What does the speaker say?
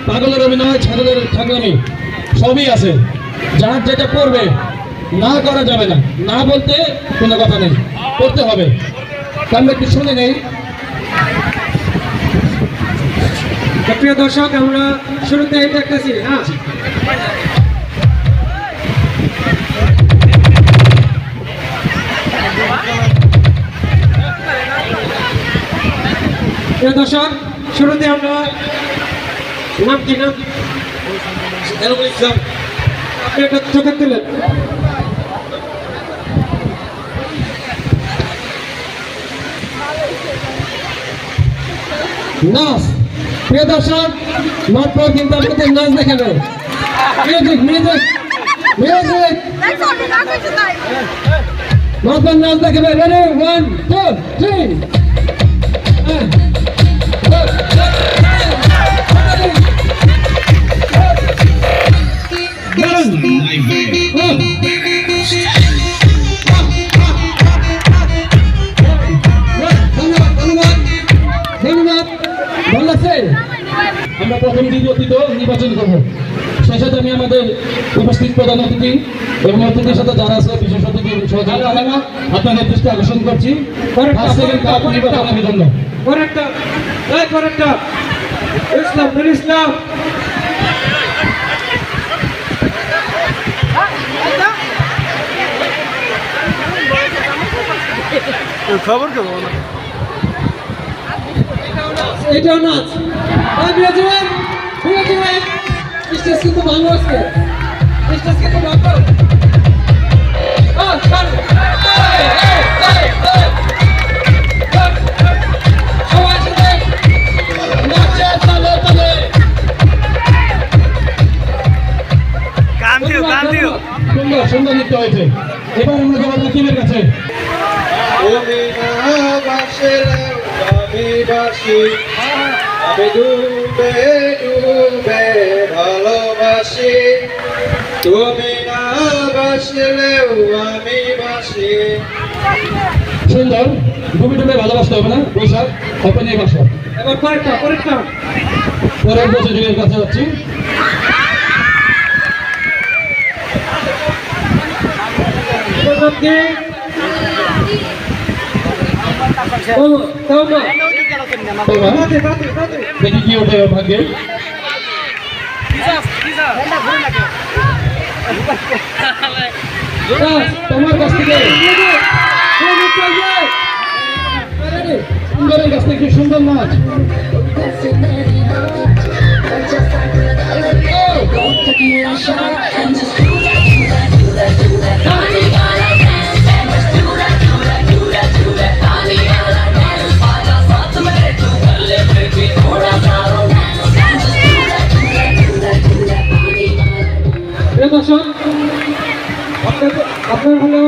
পাগলের অভিনয়, ছাগলের ঠাকুরামি সবই আছে। যার যেটা করবে না করা যাবে না, না বলতে কোনো কথা নেই, করতে হবে। আমরা একটু শুনে নেই। প্রিয় দর্শক, আমরা শুরুতে দেখতেছি। হ্যাঁ, প্রিয় দর্শক, শুরুতে আমরা নাম কি নাম? আপনি একটা চোখে তুলেন। নাচ, প্রিয় দর্শক, মাত্র কিন্তু আপনাদের নাচ দেখাবে। মিউজিক মিউজিক মিউজিক, মাত্র নাচ দেখাবে। রেডি, 1 2 3। আমরা প্রথম দ্বিতীয় তৃতীয় নির্বাচন করবো। সেই সাথে আমি আমাদের উপস্থিত প্রধান অতিথি এবং অতিথির সাথে যারা আছে বিশেষ অতিথি সহযোগী আপনাদের দৃষ্টি আকর্ষণ করছি। ইসলাম খবর কেমন? এটাও নাচ। স্টেজ কিন্তু ভালো আছে, স্টেজ কিন্তু ভালো। সুন্দর সুন্দর নৃত্য হয়েছে। এবার আমরা যাবো রাকিবের কাছে। তুমি না বাসলে আমি বাসি, আমি ডুবে ডুবে ভালোবাসি। তুমি না বাসলেও আমি বাসি। সুন্দর, ডুবে ডুবে ভালোবাসতে হবে না, বৈশাখ ওপেনে বাসা। এবার পরেরটা পরের প্রতিযোগীর কাছে যাচ্ছি। দেখি কি ওঠে ভাগ্যে। তোমার কাছ থেকে সুন্দরের কাছ থেকে সুন্দর নাচ। দর্শক, আপনার হলো